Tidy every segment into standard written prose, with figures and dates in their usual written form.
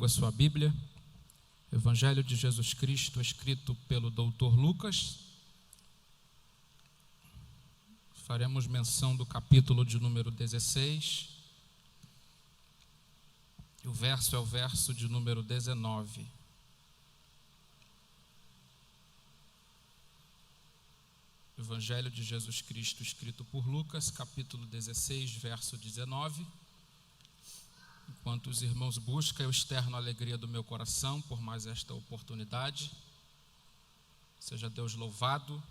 A sua Bíblia, Evangelho de Jesus Cristo, escrito pelo Dr. Lucas. Faremos menção do capítulo de número 16. E o verso é o verso de número 19. Evangelho de Jesus Cristo, escrito por Lucas, capítulo 16, verso 19. Enquanto os irmãos buscam, eu externo a alegria do meu coração por mais esta oportunidade. Seja Deus louvado,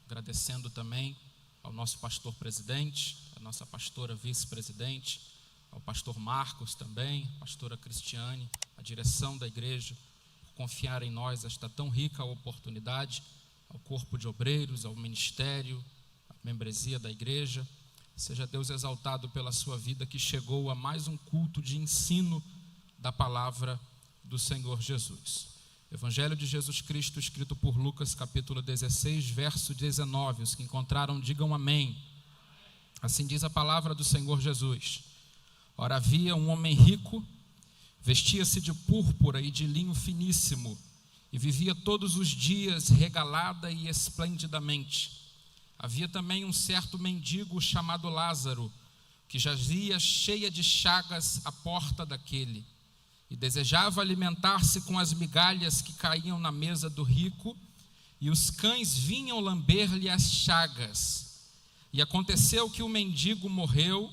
agradecendo também ao nosso pastor presidente, à nossa pastora vice-presidente, ao pastor Marcos também, à pastora Cristiane, à direção da igreja, por confiar em nós esta tão rica oportunidade, ao corpo de obreiros, ao ministério, à membresia da igreja. Seja Deus exaltado pela sua vida, que chegou a mais um culto de ensino da palavra do Senhor Jesus. Evangelho de Jesus Cristo, escrito por Lucas, capítulo 16, verso 19. Os que encontraram, digam amém. Assim diz a palavra do Senhor Jesus. Ora, havia um homem rico, vestia-se de púrpura e de linho finíssimo, e vivia todos os dias regalada e esplendidamente. Havia também um certo mendigo chamado Lázaro, que jazia cheia de chagas à porta daquele, e desejava alimentar-se com as migalhas que caíam na mesa do rico, e os cães vinham lamber-lhe as chagas. E aconteceu que o mendigo morreu,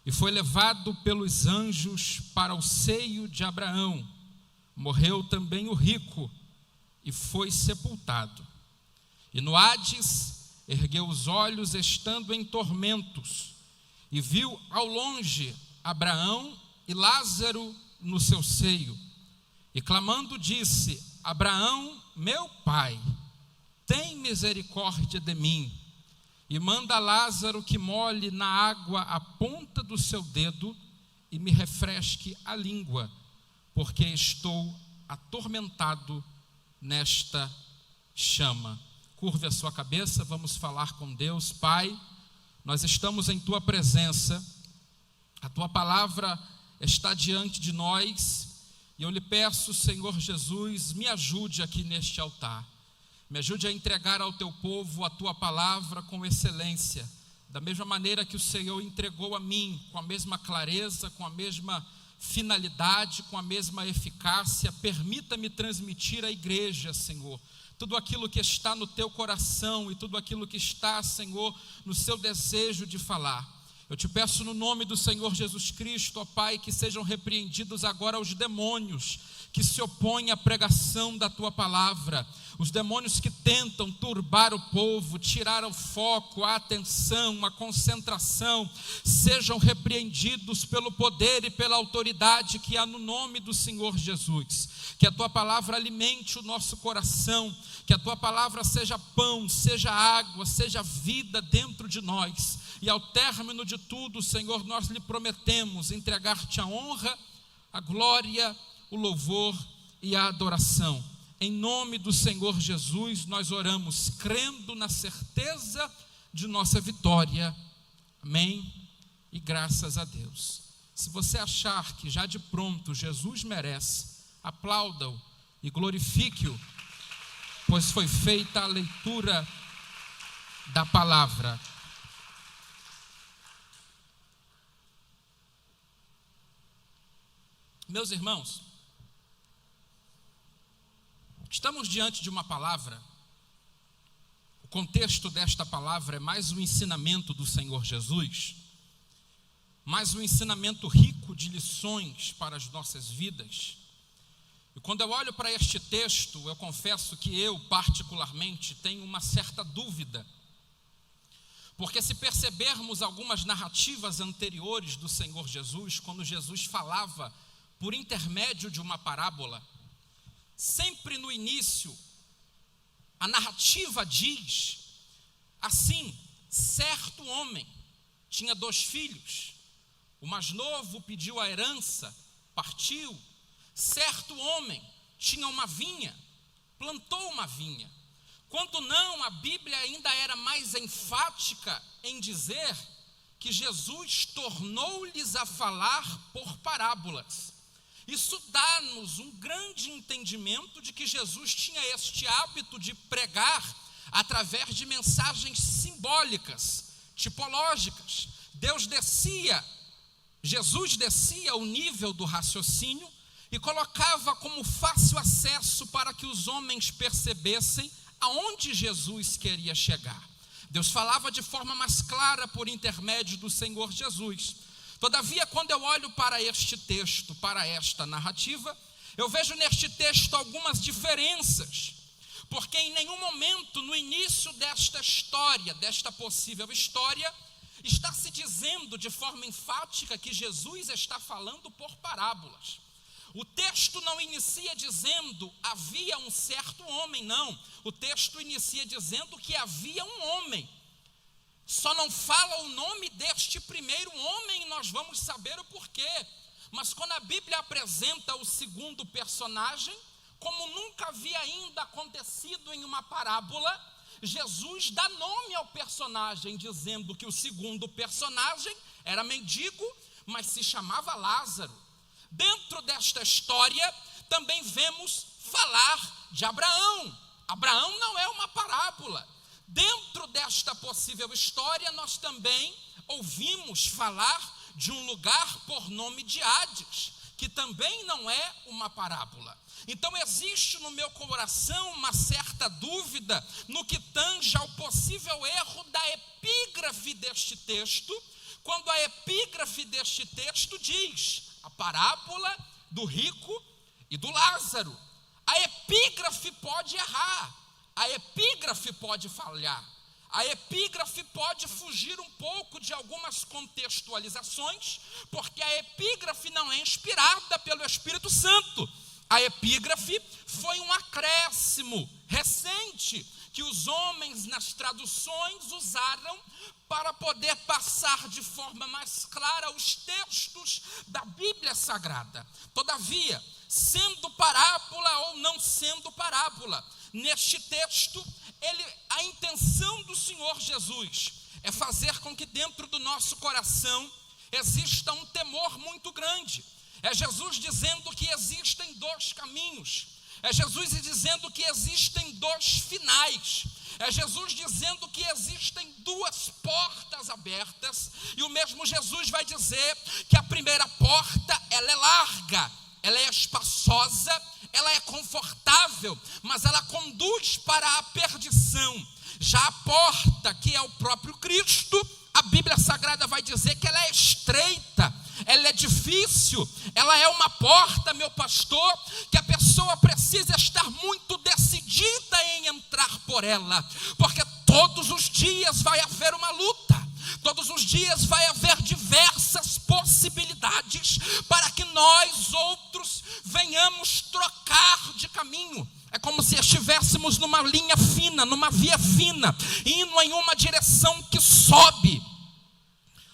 e foi levado pelos anjos para o seio de Abraão. Morreu também o rico, e foi sepultado. E no Hades ergueu os olhos, estando em tormentos, e viu ao longe Abraão e Lázaro no seu seio. E clamando disse: Abraão, meu pai, tem misericórdia de mim, e manda Lázaro que molhe na água a ponta do seu dedo e me refresque a língua, porque estou atormentado nesta chama. Curve a sua cabeça, vamos falar com Deus. Pai, nós estamos em Tua presença, a Tua palavra está diante de nós, e eu lhe peço, Senhor Jesus, me ajude aqui neste altar, me ajude a entregar ao Teu povo a Tua palavra com excelência, da mesma maneira que o Senhor entregou a mim, com a mesma clareza, com a mesma finalidade, com a mesma eficácia. Permita-me transmitir à igreja, Senhor, tudo aquilo que está no teu coração e tudo aquilo que está, Senhor, no seu desejo de falar. Eu te peço no nome do Senhor Jesus Cristo, ó Pai, que sejam repreendidos agora os demônios que se opõem à pregação da tua palavra, os demônios que tentam turbar o povo, tirar o foco, a atenção, a concentração, sejam repreendidos pelo poder e pela autoridade que há no nome do Senhor Jesus. Que a tua palavra alimente o nosso coração, que a tua palavra seja pão, seja água, seja vida dentro de nós. E ao término de tudo, Senhor, nós lhe prometemos entregar-te a honra, a glória, o louvor e a adoração. Em nome do Senhor Jesus, nós oramos, crendo na certeza de nossa vitória. Amém? E graças a Deus. Se você achar que já de pronto Jesus merece, aplauda-o e glorifique-o, pois foi feita a leitura da palavra. Meus irmãos, estamos diante de uma palavra. O contexto desta palavra é mais um ensinamento do Senhor Jesus, mais um ensinamento rico de lições para as nossas vidas. E quando eu olho para este texto, eu confesso que eu, particularmente, tenho uma certa dúvida. Porque se percebermos algumas narrativas anteriores do Senhor Jesus, quando Jesus falava por intermédio de uma parábola, sempre no início, a narrativa diz assim: certo homem tinha 2 filhos, o mais novo pediu a herança, partiu. Certo homem tinha uma vinha, plantou uma vinha. Quando não, a Bíblia ainda era mais enfática em dizer que Jesus tornou-lhes a falar por parábolas. Isso dá-nos um grande entendimento de que Jesus tinha este hábito de pregar através de mensagens simbólicas, tipológicas. Jesus descia ao nível do raciocínio e colocava como fácil acesso para que os homens percebessem aonde Jesus queria chegar. Deus falava de forma mais clara por intermédio do Senhor Jesus. Todavia, quando eu olho para este texto, para esta narrativa, eu vejo neste texto algumas diferenças, porque em nenhum momento no início desta história, desta possível história, está se dizendo de forma enfática que Jesus está falando por parábolas. O texto não inicia dizendo havia um certo homem, não. O texto inicia dizendo que havia um homem. Só não fala o nome deste primeiro homem e nós vamos saber o porquê. Mas quando a Bíblia apresenta o segundo personagem, como nunca havia ainda acontecido em uma parábola, Jesus dá nome ao personagem, dizendo que o segundo personagem era mendigo, mas se chamava Lázaro. Dentro desta história, também vemos falar de Abraão. Abraão não é uma parábola. Dentro desta possível história, nós também ouvimos falar de um lugar por nome de Hades, que também não é uma parábola. Então existe no meu coração uma certa dúvida no que tange ao possível erro da epígrafe deste texto, quando a epígrafe deste texto diz a parábola do rico e do Lázaro. A epígrafe pode errar, a epígrafe pode falhar, a epígrafe pode fugir um pouco de algumas contextualizações, porque a epígrafe não é inspirada pelo Espírito Santo. A epígrafe foi um acréscimo recente que os homens nas traduções usaram para poder passar de forma mais clara os textos da Bíblia Sagrada. Todavia, sendo parábola ou não sendo parábola, neste texto, a intenção do Senhor Jesus é fazer com que dentro do nosso coração exista um temor muito grande. É Jesus dizendo que existem dois caminhos. É Jesus dizendo que existem dois finais. É Jesus dizendo que existem duas portas abertas. E o mesmo Jesus vai dizer que a primeira porta, ela é larga, ela é espaçosa, ela é confortável, mas ela conduz para a perdição. Já a porta, que é o próprio Cristo, a Bíblia Sagrada vai dizer que ela é estreita, ela é difícil, ela é uma porta, meu pastor, que a pessoa precisa estar muito decidida em entrar por ela, porque todos os dias vai haver uma luta, todos os dias vai haver diversas possibilidades para que nós outros venhamos trocar de caminho. É como se estivéssemos numa linha fina, numa via fina, indo em uma direção que sobe.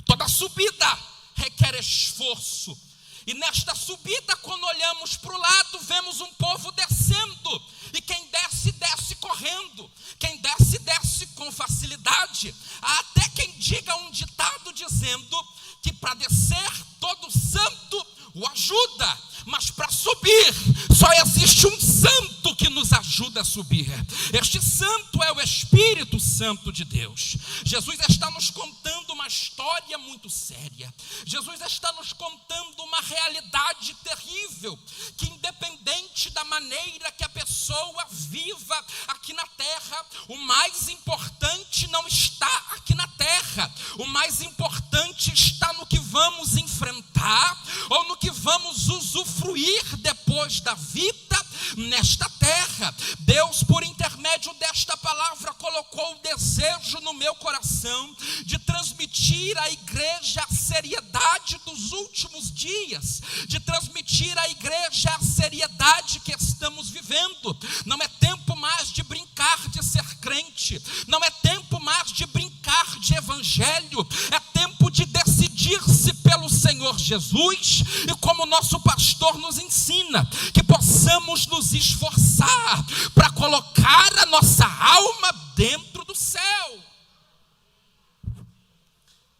Toda subida requer esforço. E nesta subida, quando olhamos para o lado, vemos um povo descendo. E quem desce, desce correndo. Quem desce, desce com facilidade. Há até quem diga um ditado dizendo que para descer, todo santo o ajuda. Mas para subir, só existe um santo que nos ajuda a subir. Este santo é o Espírito Santo de Deus. Jesus está nos contando uma história muito séria. Jesus está nos contando uma realidade terrível, que independente da maneira que a pessoa viva aqui na terra, o mais importante não está aqui na terra. O mais importante está no que vamos enfrentar ou no que vamos usufruir depois da vida nesta terra. Deus, por intermédio desta palavra, colocou o desejo no meu coração de transmitir à igreja a seriedade dos últimos dias, de transmitir à igreja a seriedade que estamos vivendo. Não é tempo mais de brincar de ser crente, não é tempo mais de brincar de evangelho, é tempo de decidir-se pelo Senhor Jesus, e como nosso pastor nos ensina, que possamos nos esforçar para colocar a nossa alma dentro do céu.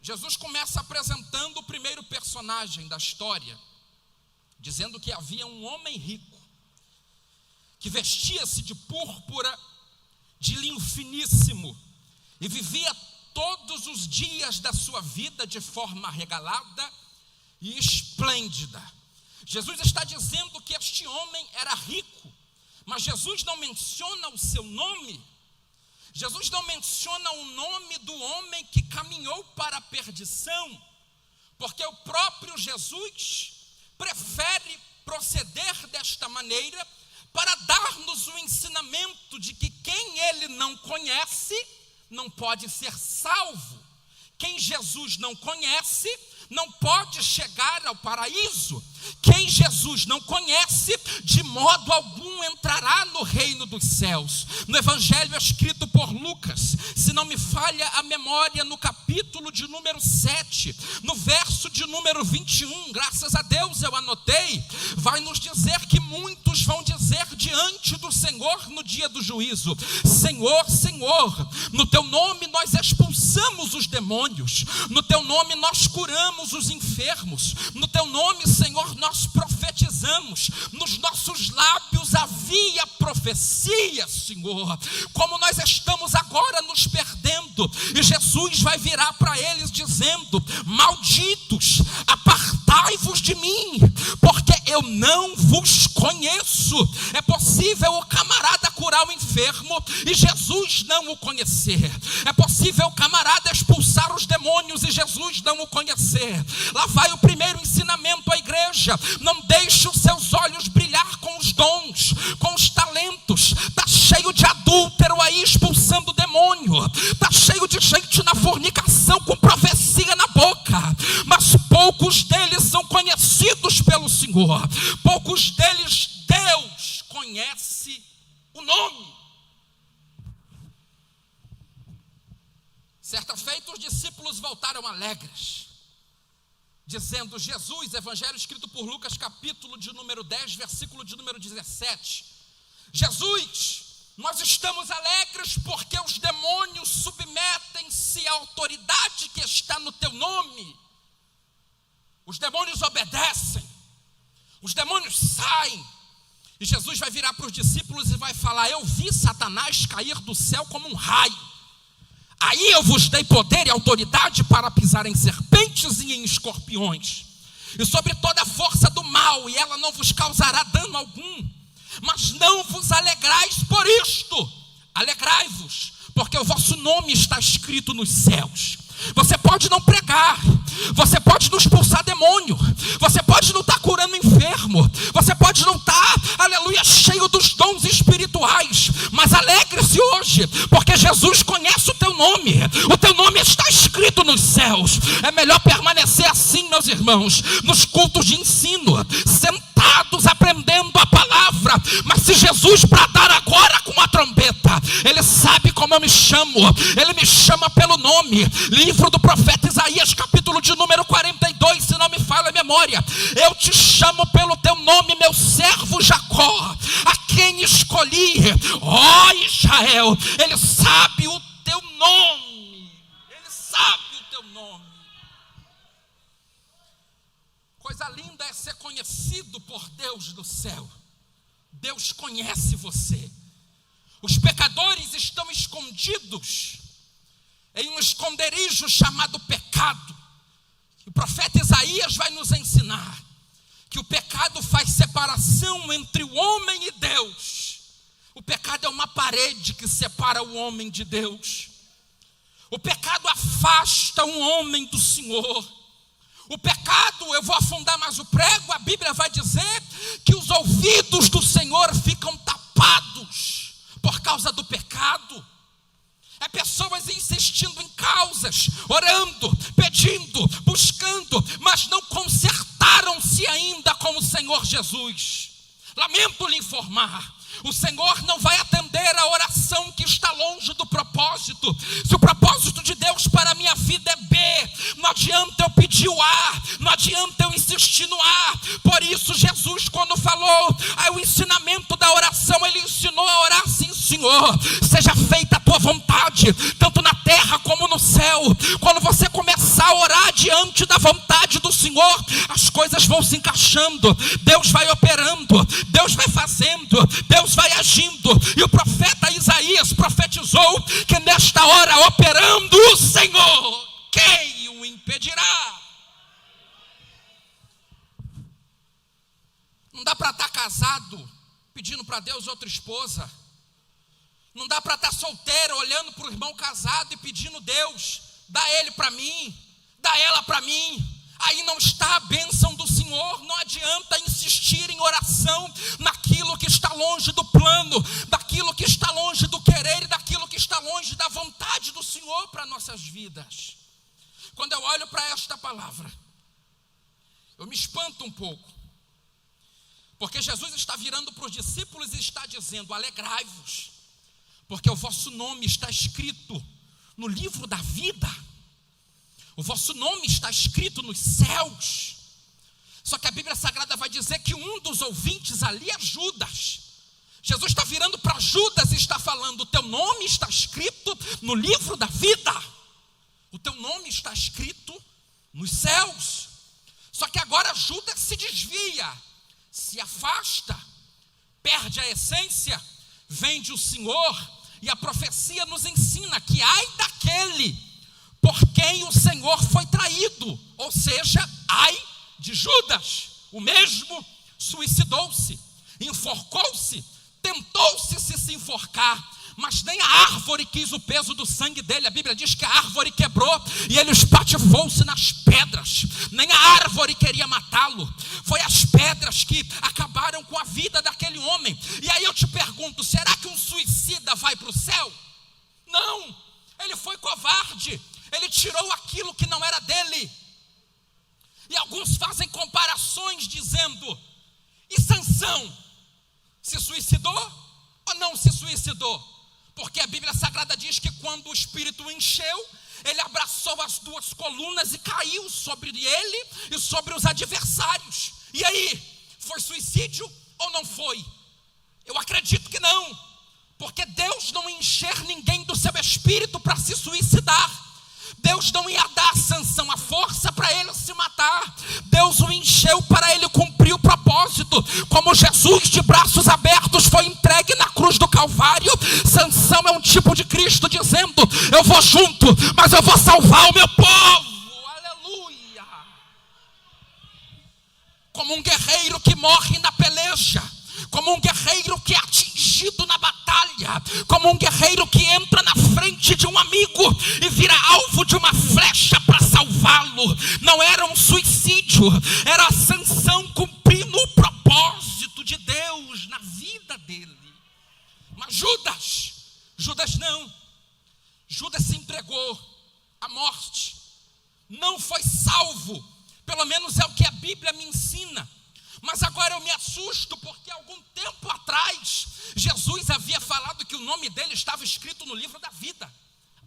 Jesus começa apresentando o primeiro personagem da história, dizendo que havia um homem rico, que vestia-se de púrpura, de linho finíssimo, e vivia todos os dias da sua vida de forma regalada e esplêndida. Jesus está dizendo que este homem era rico, mas Jesus não menciona o seu nome. Jesus não menciona o nome do homem que caminhou para a perdição, porque o próprio Jesus prefere proceder desta maneira para dar-nos o ensinamento de que quem ele não conhece não pode ser salvo. Quem Jesus não conhece não pode chegar ao paraíso. Quem Jesus não conhece, de modo algum entrará no reino dos céus. No evangelho escrito por Lucas, se não me falha a memória, no capítulo de número 7, no verso de número 21, graças a Deus eu anotei, vai nos dizer que muitos vão dizer diante do Senhor no dia do juízo: Senhor, Senhor, no teu nome nós expulsamos os demônios, no teu nome nós curamos os enfermos, no teu nome, Senhor, nós profetizamos, nos nossos lábios havia profecia, Senhor. Como nós estamos agora nos perdendo, e Jesus vai virar para eles dizendo: malditos, apartai-vos de mim, porque eu não vos conheço. É possível o camarada curar o enfermo e Jesus não o conhecer. É possível o camarada expulsar os demônios e Jesus não o conhecer. Lá vai o primeiro ensinamento à igreja: não deixe os seus olhos brilhar com os dons, com os talentos. Está cheio de adúltero aí expulsando o demônio, está cheio de gente na fornicação com profecia na boca, mas poucos deles são conhecidos pelo Senhor, poucos deles Deus conhece o nome. Certa feita os discípulos voltaram alegres, dizendo: Jesus, evangelho escrito por Lucas, capítulo de número 10, versículo de número 17. Jesus, nós estamos alegres porque os demônios submetem-se à autoridade que está no teu nome. Os demônios obedecem, os demônios saem. E Jesus vai virar para os discípulos e vai falar: eu vi Satanás cair do céu como um raio. Aí eu vos dei poder e autoridade para pisar em serpentes e em escorpiões, e sobre toda a força do mal, e ela não vos causará dano algum. Mas não vos alegrais por isto, alegrai-vos, porque o vosso nome está escrito nos céus. Você pode não pregar, você pode não expulsar demônio, você pode não estar curando enfermo, você pode não estar, aleluia, cheio dos dons espirituais, mas alegre-se hoje, porque Jesus conhece o teu nome está escrito nos céus. É melhor permanecer assim, meus irmãos, nos cultos de ensino, sentados aprendendo a palavra, mas se Jesus bradar agora com a trombeta, ele sabe como eu me chamo, ele me chama pelo nome. Livro do profeta Isaías, capítulo de número 42, se não me falha a memória: eu te chamo pelo teu nome, meu servo Jacó, a quem escolhi. Ó Israel, ele sabe o teu nome, ele sabe o teu nome. Coisa linda é ser conhecido por Deus do céu. Deus conhece você. Os pecadores estão escondidos em um esconderijo chamado pecado. O profeta Isaías vai nos ensinar que o pecado faz separação entre o homem e Deus. O pecado é uma parede que separa o homem de Deus. O pecado afasta um homem do Senhor. O pecado, eu vou afundar mais o prego, a Bíblia vai dizer que os ouvidos do Senhor ficam tapados por causa do pecado. É pessoas insistindo em causas, orando, pedindo, buscando, mas não consertaram-se ainda com o Senhor Jesus. Lamento lhe informar, o Senhor não vai atender a oração que está longe do propósito. Se o propósito de Deus para a minha vida é B, não adianta eu pedir o A, não adianta eu insistir no A. Por isso Jesus, quando falou o ensinamento da oração, ele ensinou a orar assim: Senhor, seja feita a tua vontade, tanto na terra como no céu. Quando você começar a orar diante da vontade do Senhor, as coisas vão se encaixando, Deus vai operando, Deus vai fazendo, Deus vai agindo. E o profeta Isaías profetizou que nesta hora, operando o Senhor, quem o impedirá? Não dá para estar casado pedindo para Deus outra esposa. Não dá para estar solteiro olhando para o irmão casado e pedindo: Deus, dá ele para mim, dá ela para mim. Aí não está a bênção do Senhor. Não adianta insistir em oração naquilo que está longe do plano, daquilo que está longe do querer e daquilo que está longe da vontade do Senhor para nossas vidas. Quando eu olho para esta palavra, eu me espanto um pouco, porque Jesus está virando para os discípulos e está dizendo: alegrai-vos, porque o vosso nome está escrito no livro da vida. O vosso nome está escrito nos céus. Só que a Bíblia Sagrada vai dizer que um dos ouvintes ali é Judas. Jesus está virando para Judas e está falando: o teu nome está escrito no livro da vida. O teu nome está escrito nos céus. Só que agora Judas se desvia, se afasta, perde a essência, vende o Senhor. E a profecia nos ensina que ai daquele por quem o Senhor foi traído, ou seja, ai de Judas. O mesmo suicidou-se, enforcou-se, tentou-se se enforcar, mas nem a árvore quis o peso do sangue dele. A Bíblia diz que a árvore quebrou e ele espatifou-se nas pedras. Nem a árvore queria matá-lo, foi as pedras que acabaram com a vida daquele homem. E aí eu te pergunto: será que um suicida vai para o céu? Não, ele foi covarde, ele tirou aquilo que não era dele. E alguns fazem comparações dizendo: e Sansão se suicidou ou não se suicidou? Porque a Bíblia Sagrada diz que quando o Espírito encheu, ele abraçou as duas colunas e caiu sobre ele e sobre os adversários. E aí, foi suicídio ou não foi? Eu acredito que não, porque Deus não ia encher ninguém do seu espírito para se suicidar. Deus não ia dar a Sansão a força para ele se matar. Deus o encheu para ele cumprir o propósito. Como Jesus de braços abertos foi entregue na cruz do Calvário, Sansão é um tipo de Cristo dizendo: eu vou junto, mas eu vou salvar o meu povo. Aleluia. Como um guerreiro que morre na peleja, como um guerreiro que é atingido na batalha, como um guerreiro que entra na frente de um amigo e vira alvo de uma flecha para salvá-lo. Não era um suicídio, era a Sansão cumprindo o propósito de Deus na vida dele. Mas Judas não. Judas se entregou à morte, não foi salvo, pelo menos é o que a Bíblia me ensina. Mas agora eu me assusto, porque algum tempo atrás Jesus havia falado que o nome dele estava escrito no livro da vida.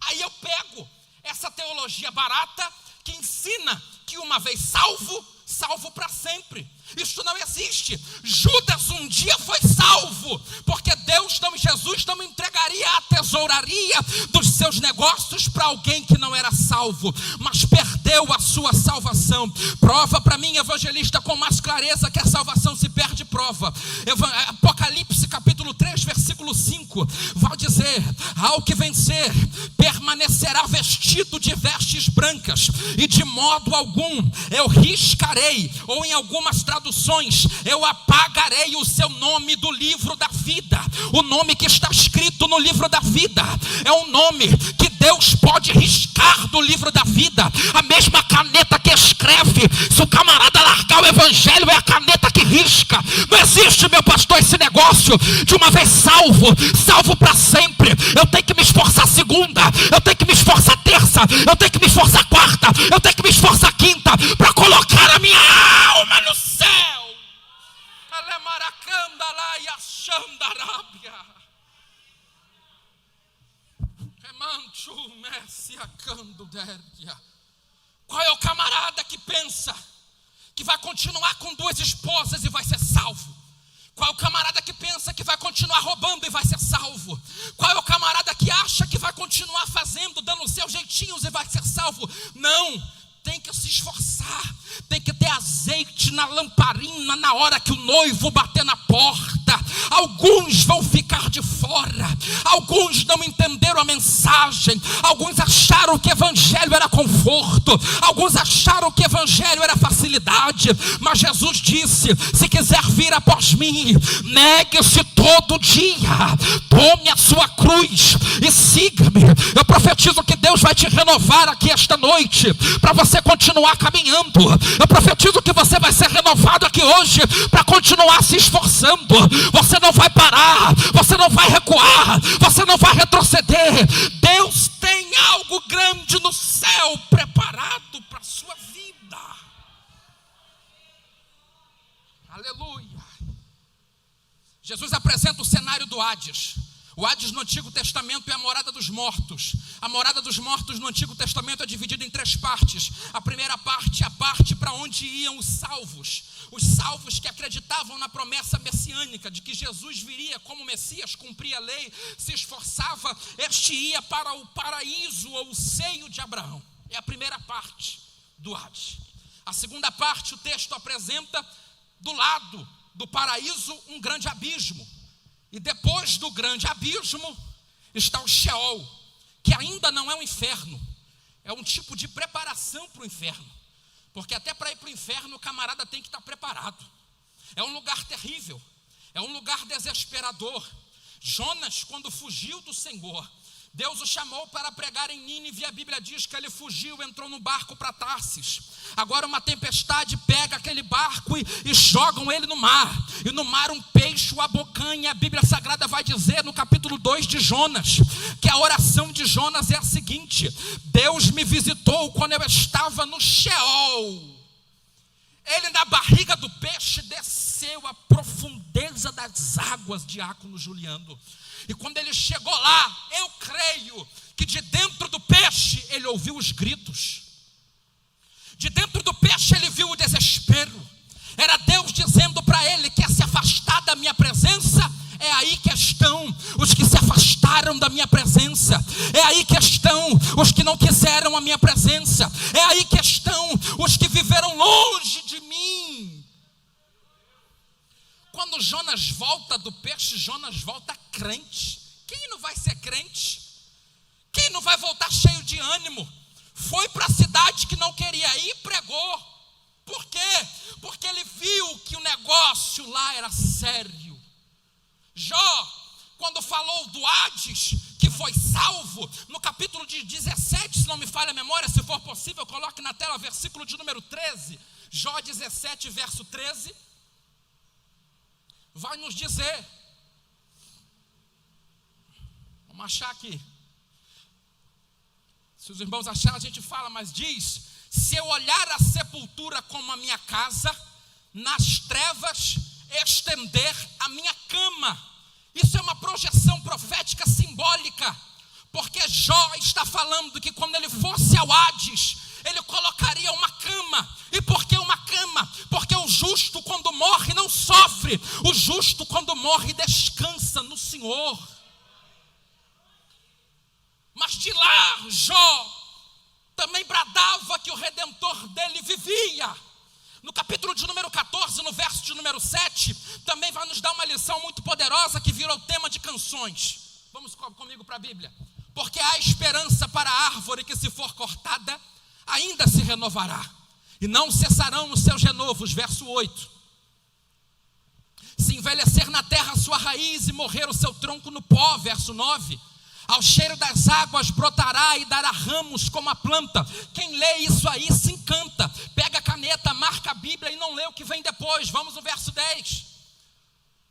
Aí eu pego essa teologia barata que ensina que uma vez salvo, salvo para sempre. Isso não existe. Judas um dia foi salvo, porque Deus não, Jesus não entregaria a tesouraria dos seus negócios para alguém que não era salvo, mas perdeu a sua salvação. Prova para mim, evangelista, com mais clareza que a salvação se perde. Prova Apocalipse capítulo 3 versículo 5 vai dizer: ao que vencer permanecerá vestido de vestes brancas, e de modo algum eu riscarei, ou em algumas traduções, eu apagarei o seu nome do livro da vida. O nome que está escrito no livro da vida é um nome que Deus pode riscar do livro da vida. A mesma caneta que escreve, se o camarada largar o evangelho, é a caneta que risca. Não existe, meu pastor, esse negócio de uma vez salvo, salvo para sempre. Eu tenho que me esforçar segunda, eu tenho que me esforçar terça, eu tenho que me esforçar quarta, eu tenho que me esforçar quinta para colocar a minha alma no céu. Qual é o camarada que pensa que vai continuar com duas esposas e vai ser salvo? Qual é o camarada que pensa que vai continuar roubando e vai ser salvo? Qual é o camarada que acha que vai continuar fazendo, dando os seus jeitinhos e vai ser salvo? Não, tem que se esforçar, tem que ter azeite na lamparina na hora que o noivo bater na porta. Alguns vão ficar de fora, alguns não entenderam a mensagem, alguns acharam que evangelho era conforto, alguns acharam que evangelho era facilidade, mas Jesus disse: se quiser vir após mim, negue-se todo dia, tome a sua cruz e siga-me. Eu profetizo que Deus vai te renovar aqui esta noite, para você continuar caminhando. Eu profetizo que você vai ser renovado aqui hoje, para continuar se esforçando. Você não vai parar, você não vai recuar, você não vai retroceder. Deus tem algo grande no céu preparado para a sua vida. Aleluia. Jesus apresenta o cenário do Hades. O Hades no Antigo Testamento é a morada dos mortos. A morada dos mortos no Antigo Testamento é dividida em 3 partes. A primeira parte é a parte para onde iam os salvos. Os salvos que acreditavam na promessa messiânica de que Jesus viria como Messias, cumpria a lei, se esforçava, este ia para o paraíso ou o seio de Abraão. É a primeira parte do Hades. A segunda parte, o texto apresenta do lado do paraíso um grande abismo. E depois do grande abismo está o Sheol, que ainda não é um inferno, é um tipo de preparação para o inferno. Porque até para ir para o inferno o camarada tem que estar preparado. É um lugar terrível, é um lugar desesperador. Jonas, quando fugiu do Senhor, Deus o chamou para pregar em Nínive, e a Bíblia diz que ele fugiu, entrou no barco para Tarsis. Agora uma tempestade pega aquele barco e jogam ele no mar. E no mar um peixe o abocanha. A Bíblia Sagrada vai dizer no capítulo 2 de Jonas, que a oração de Jonas é a seguinte: Deus me visitou quando eu estava no Sheol. Ele na barriga do peixe desceu à profundeza das águas, diácono Juliano. E quando ele chegou lá, eu creio que de dentro do peixe ele ouviu os gritos. De dentro do peixe ele viu o desespero. Era Deus dizendo para ele: quer se afastar da minha presença? É aí que estão os que se afastaram da minha presença. É aí que estão os que não quiseram a minha presença. É aí que estão os que viveram longe de mim. Quando Jonas volta do peixe, Jonas volta crente. Quem não vai ser crente? Quem não vai voltar cheio de ânimo? Foi para a cidade que não queria ir e pregou. Por quê? Porque ele viu que o negócio lá era sério. Jó, quando falou do Hades, que foi salvo, no capítulo de 17, se não me falha a memória, se for possível, coloque na tela versículo de número 13. Jó 17, verso 13. Vai nos dizer, vamos achar aqui, se os irmãos acharem a gente fala, mas diz: se eu olhar a sepultura como a minha casa, nas trevas estender a minha cama. Isso é uma projeção profética simbólica, porque Jó está falando que quando ele fosse ao Hades, ele colocaria uma cama. E por que uma cama? Porque o justo quando morre não sofre. O justo quando morre descansa no Senhor. Mas de lá Jó também bradava que o Redentor dele vivia. No capítulo de número 14, no verso de número 7, também vai nos dar uma lição muito poderosa que virou tema de canções. Vamos comigo para a Bíblia. Porque há esperança para a árvore que, se for cortada, ainda se renovará, e não cessarão os seus renovos. Verso 8. Se envelhecer na terra a sua raiz e morrer o seu tronco no pó. Verso 9. Ao cheiro das águas brotará e dará ramos como a planta. Quem lê isso aí se encanta. Pega a caneta, marca a Bíblia e não lê o que vem depois. Vamos no verso 10.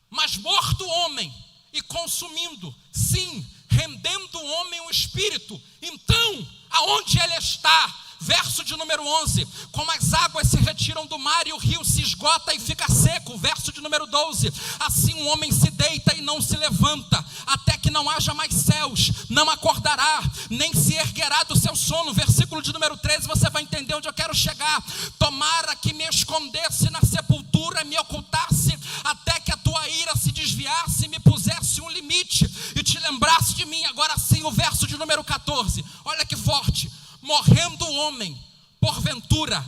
Mas morto o homem e consumindo, sim, rendendo o homem o espírito, então aonde ele está? Verso de número 11. Como as águas se retiram do mar e o rio se esgota e fica seco. Verso de número 12. Assim um homem se deita e não se levanta, até que não haja mais céus, não acordará, nem se erguerá do seu sono. Versículo de número 13, você vai entender onde eu quero chegar. Tomara que me escondesse na sepultura, me ocultasse, até que a tua ira se desviasse e me pusesse um limite, e te lembrasse de mim. Agora sim, o verso de número 14, olha que forte. Morrendo o homem, porventura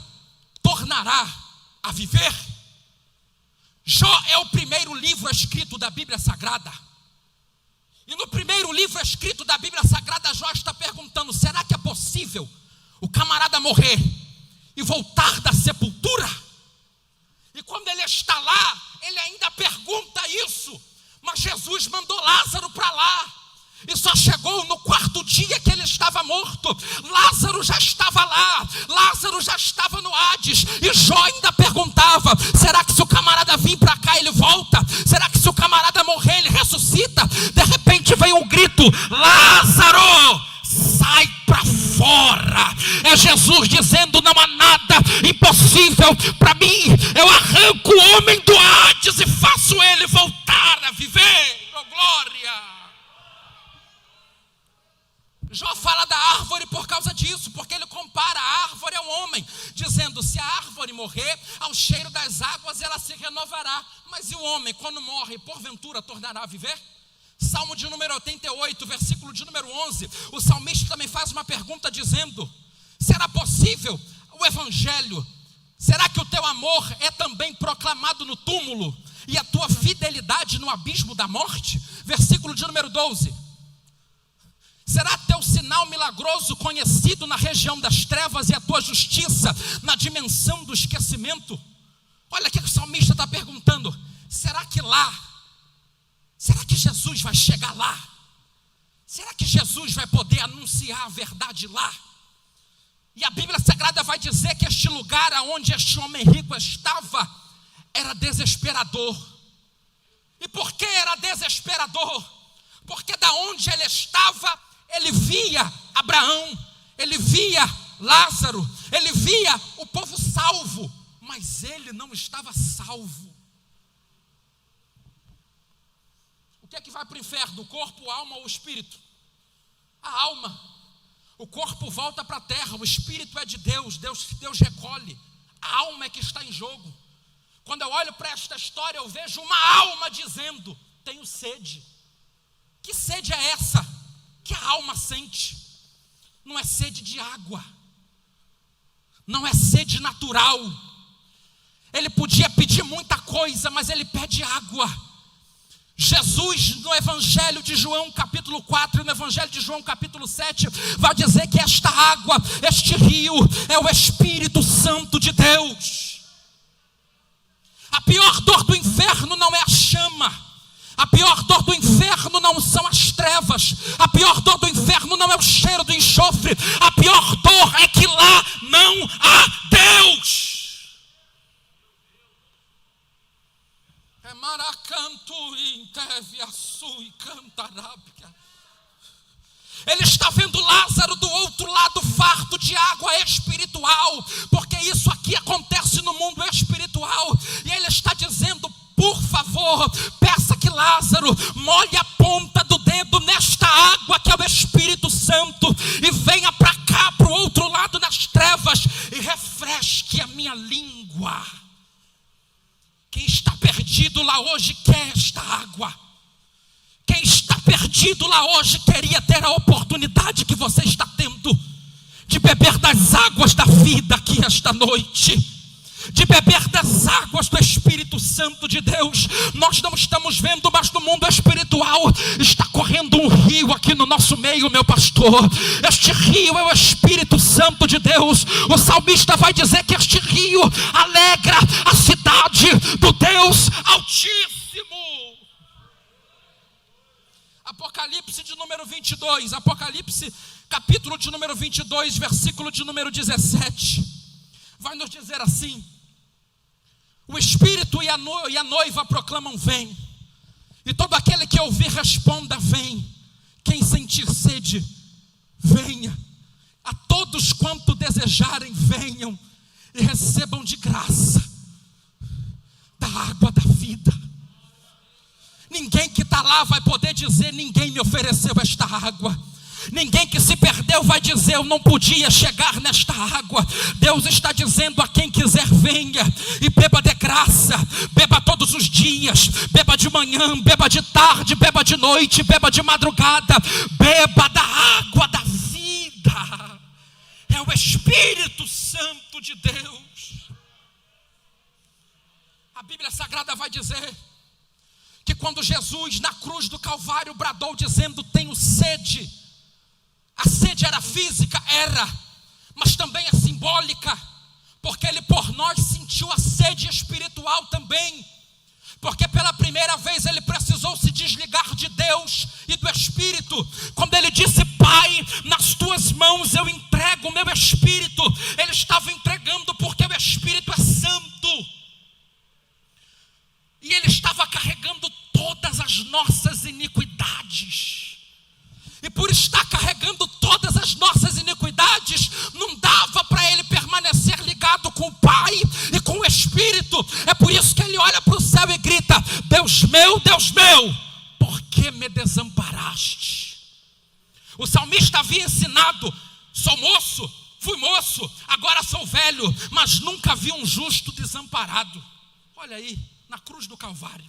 tornará a viver? Jó é o primeiro livro escrito da Bíblia Sagrada. E no primeiro livro escrito da Bíblia Sagrada, Jó está perguntando: será que é possível o camarada morrer e voltar da sepultura? E quando ele está lá, ele ainda pergunta isso. Mas Jesus mandou Lázaro para lá. E só chegou no quarto dia que ele estava morto. Lázaro já estava lá. Lázaro já estava no Hades. E Jó ainda perguntava: será que se o camarada vir para cá ele volta? Será que se o camarada morrer ele ressuscita? De repente vem um grito: Lázaro, sai para fora. É Jesus dizendo: não há nada impossível para mim. Eu arranco o homem do Hades e faço ele voltar a viver. Oh, glória! Jó fala da árvore por causa disso, porque ele compara a árvore ao homem, dizendo: se a árvore morrer, ao cheiro das águas ela se renovará. Mas e o homem, quando morre, porventura tornará a viver? Salmo de número 88, versículo de número 11, o salmista também faz uma pergunta dizendo: será possível o evangelho? Será que o teu amor é também proclamado no túmulo e a tua fidelidade no abismo da morte? Versículo de número 12: será teu sinal milagroso conhecido na região das trevas e a tua justiça na dimensão do esquecimento? Olha o que o salmista está perguntando: será que lá, será que Jesus vai chegar lá? Será que Jesus vai poder anunciar a verdade lá? E a Bíblia Sagrada vai dizer que este lugar onde este homem rico estava era desesperador. E por que era desesperador? Porque da onde ele estava, ele via Abraão, ele via Lázaro, ele via o povo salvo, mas ele não estava salvo. O que é que vai para o inferno? O corpo, a alma ou o espírito? A alma. O corpo volta para a terra, o espírito é de Deus, Deus recolhe. A alma é que está em jogo. Quando eu olho para esta história, eu vejo uma alma dizendo: tenho sede. Que sede é essa que a alma sente? Não é sede de água, não é sede natural. Ele podia pedir muita coisa, mas ele pede água. Jesus, no Evangelho de João capítulo 4 e no Evangelho de João capítulo 7, vai dizer que esta água, este rio, é o Espírito Santo de Deus. A pior dor do inferno não é a chama. A pior dor do inferno não são as trevas. A pior dor do inferno não é o cheiro do enxofre. A pior dor é que lá não há Deus. Ele está vendo Lázaro do outro lado farto de água espiritual, porque isso aqui acontece no mundo espiritual. E ele está dizendo: por favor, peça que Lázaro molhe a ponta do dedo nesta água que é o Espírito Santo e venha para cá, para o outro lado das trevas, e refresque a minha língua. Quem está perdido lá hoje quer esta água. Quem está perdido lá hoje queria ter a oportunidade que você está tendo de beber das águas da vida aqui esta noite, de beber das águas do Espírito Santo de Deus. Nós não estamos vendo, mas no mundo espiritual está correndo um rio aqui no nosso meio, meu pastor. Este rio é o Espírito Santo de Deus. O salmista vai dizer que este rio alegra a cidade do Deus Altíssimo. Apocalipse de número 22, Apocalipse capítulo de número 22, versículo de número 17, vai nos dizer assim: o Espírito e a noiva proclamam: vem. E todo aquele que ouvir responda: vem. Quem sentir sede, venha. A todos quanto desejarem, venham e recebam de graça da água da vida. Ninguém que está lá vai poder dizer: ninguém me ofereceu esta água. Ninguém que se perdeu vai dizer: eu não podia chegar nesta água. Deus está dizendo: a quem quiser venha e beba de graça. Beba todos os dias, beba de manhã, beba de tarde, beba de noite, beba de madrugada. Beba da água da vida. é o Espírito Santo de Deus. A Bíblia Sagrada vai dizer que quando Jesus na cruz do Calvário bradou dizendo: tenho sede, a sede era física, mas também é simbólica, porque ele por nós sentiu a sede espiritual também, porque pela primeira vez ele precisou se desligar de Deus e do Espírito, quando ele disse: Pai, nas tuas mãos eu entrego o meu Espírito. Ele estava entregando porque o Espírito é santo, e ele estava carregando todas as nossas iniquidades. E por estar carregando todas as nossas iniquidades, não dava para ele permanecer ligado com o Pai e com o Espírito. É por isso que ele olha para o céu e grita: Deus meu, por que me desamparaste? O salmista havia ensinado: sou moço, fui moço, agora sou velho, mas nunca vi um justo desamparado. Olha aí, na cruz do Calvário.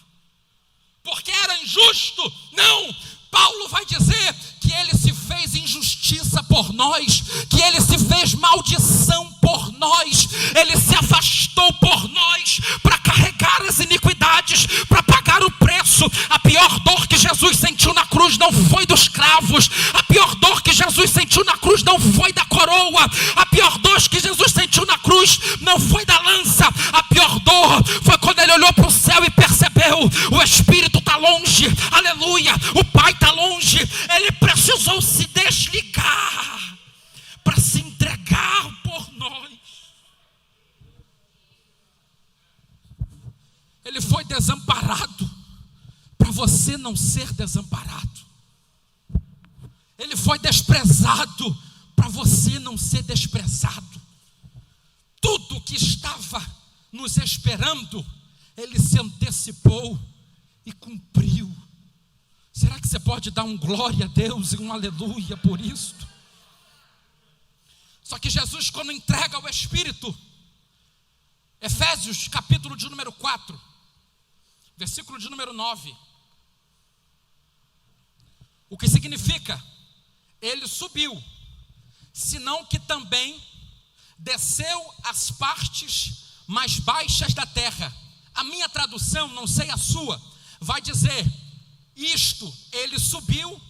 Porque era injusto? Não! Paulo vai dizer que ele se fez injustiça por nós, que ele se fez maldição por nós, ele se afastou por nós para carregar as iniquidades, para pagar o preço. A pior dor que Jesus sentiu na cruz não foi dos cravos, a pior dor que Jesus sentiu na cruz não foi da coroa, a pior dor que Jesus sentiu na cruz não foi da lança, a pior dor foi quando ele olhou para o céu e percebeu: o Espírito está longe, aleluia, o Pai está longe. Ele precisou se desligar para se entregar por nós. Ele foi desamparado para você não ser desamparado. Ele foi desprezado para você não ser desprezado. Tudo que estava nos esperando, ele se antecipou e cumpriu. Será que você pode dar um glória a Deus e um aleluia por isto? Só que Jesus, quando entrega o Espírito, Efésios capítulo de número 4, versículo de número 9, o que significa: ele subiu, senão que também desceu às partes mais baixas da terra. A minha tradução, não sei a sua, vai dizer: isto, ele subiu,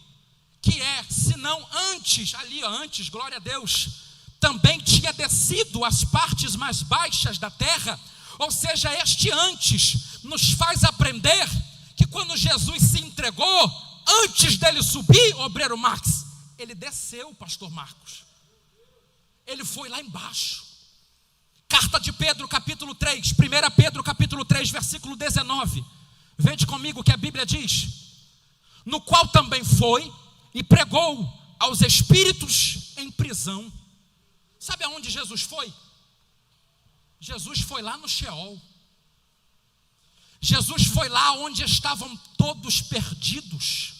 que é, senão antes, antes, glória a Deus, também tinha descido às partes mais baixas da terra. Ou seja, este antes nos faz aprender que quando Jesus se entregou, antes dele subir, obreiro Max, ele desceu, pastor Marcos. Ele foi lá embaixo. Carta de Pedro, capítulo 3, 1 Pedro, capítulo 3, versículo 19. Vede comigo o que a Bíblia diz: no qual também foi e pregou aos espíritos em prisão. Sabe aonde Jesus foi? Jesus foi lá no Sheol. Jesus foi lá onde estavam todos perdidos.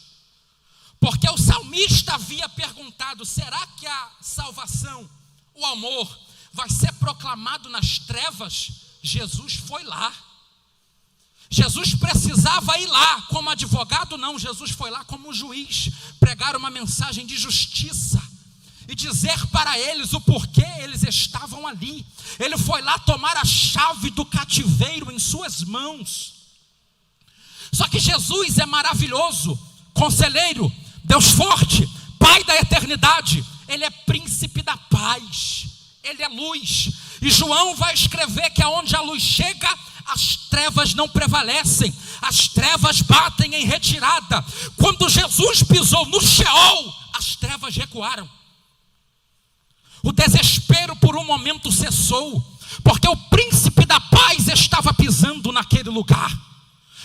Porque o salmista havia perguntado: será que a salvação, o amor, vai ser proclamado nas trevas? Jesus foi lá. Jesus precisava ir lá como advogado? Não, Jesus foi lá como juiz, pregar uma mensagem de justiça e dizer para eles o porquê eles estavam ali. Ele foi lá tomar a chave do cativeiro em suas mãos. Só que Jesus é maravilhoso, conselheiro, Deus forte, Pai da eternidade. Ele é príncipe da paz, ele é luz. E João vai escrever que aonde a luz chega, as trevas não prevalecem, as trevas batem em retirada. Quando Jesus pisou no Sheol, as trevas recuaram. O desespero por um momento cessou, porque o príncipe da paz estava pisando naquele lugar.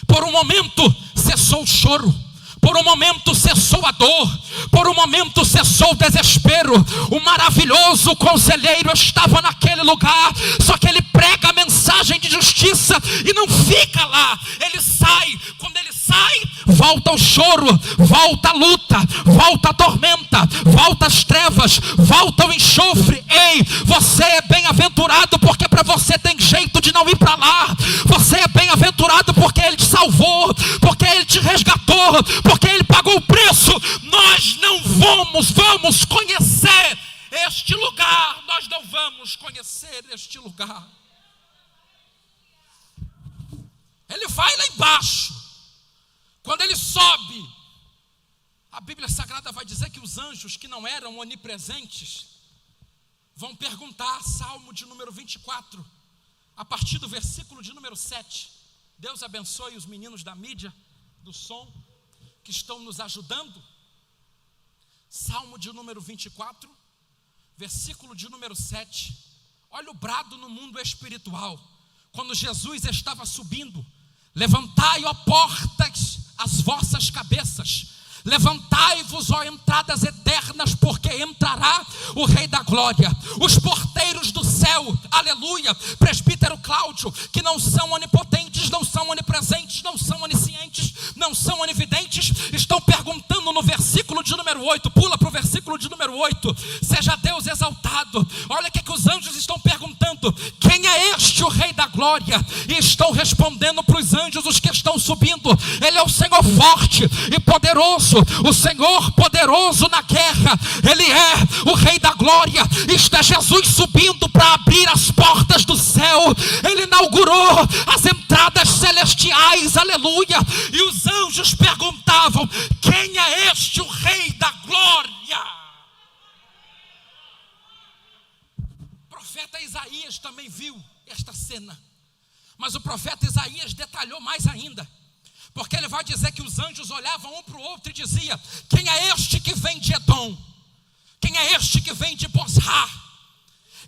Por um momento cessou o choro, por um momento cessou a dor, por um momento cessou o desespero. O maravilhoso conselheiro estava naquele lugar, só que ele prega a mensagem de justiça e não fica lá, ele sai. Quando ele sai, volta o choro, volta a luta, volta a tormenta, volta as trevas, volta o enxofre. Ei, você é bem-aventurado porque para você tem jeito de não ir para lá. Você é bem-aventurado porque ele te salvou, porque ele te resgatou, porque ele pagou o preço. Nós não vamos conhecer este lugar, nós não vamos conhecer este lugar. Ele vai lá embaixo. Quando ele sobe, a Bíblia Sagrada vai dizer que os anjos que não eram onipresentes vão perguntar, Salmo de número 24, a partir do versículo de número 7. Deus abençoe os meninos da mídia, do som, que estão nos ajudando. Salmo de número 24, versículo de número 7. Olha o brado no mundo espiritual. Quando Jesus estava subindo: levantai, ó portas, as vossas cabeças, levantai-vos, ó entradas eternas, porque entrará o Rei da Glória. Os porteiros do céu, aleluia, presbítero Cláudio, que não são onipotentes, não são onipresentes, não são oniscientes, não são onividentes, estão perguntando no versículo de número 8, pula para o versículo de número 8, seja Deus exaltado. Olha o que os anjos estão perguntando: quem é este o Rei da Glória? E estão respondendo para os anjos, os que estão subindo: ele é o Senhor forte e poderoso, o Senhor poderoso na guerra, ele é o Rei da Glória. Está Jesus subindo para abrir as portas do céu. Ele inaugurou as entradas celestiais, aleluia. E os anjos perguntavam: quem é este o Rei da Glória? O profeta Isaías também viu esta cena, mas o profeta Isaías detalhou mais ainda, porque ele vai dizer que os anjos olhavam um para o outro e diziam: quem é este que vem de Edom? Quem é este que vem de Bosra?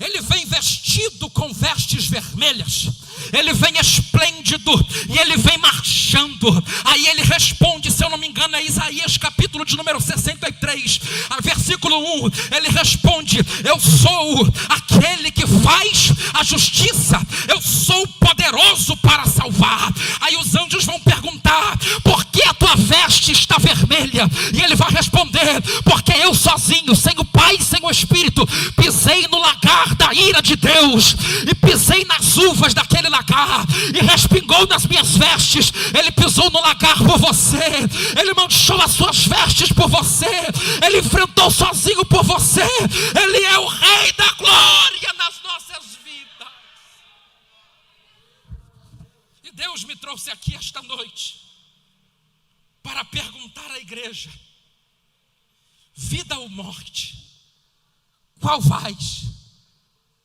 Ele vem vestido com vestes vermelhas, ele vem esplêndido e ele vem marchando. Aí ele responde, se eu não me engano é Isaías capítulo de número 63, versículo 1, ele responde: eu sou aquele que faz a justiça, eu sou poderoso para salvar. Aí os anjos vão perguntar: por que a tua veste está vermelha? E ele vai responder: porque eu sozinho, sem o Pai e sem o Espírito, pisei no lagar da ira de Deus, e pisei nas uvas daquele lagar, e respingou nas minhas vestes. Ele pisou no lagar por você, ele manchou as suas vestes por você, ele enfrentou sozinho por você. Ele é o Rei da Glória nas nossas vidas. E Deus me trouxe aqui esta noite para perguntar à igreja: vida ou morte, qual vais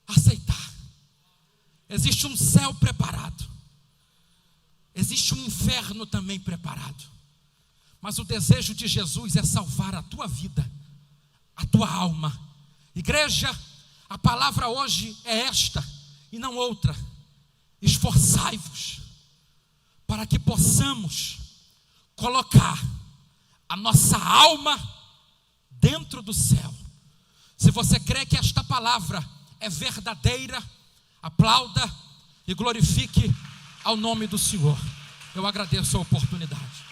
aceitar? Existe um céu preparado, existe um inferno também preparado, mas o desejo de Jesus é salvar a tua vida, a tua alma. Igreja, a palavra hoje é esta e não outra: esforçai-vos para que possamos colocar a nossa alma dentro do céu. Se você crê que esta palavra é verdadeira, aplauda e glorifique ao nome do Senhor. Eu agradeço a oportunidade.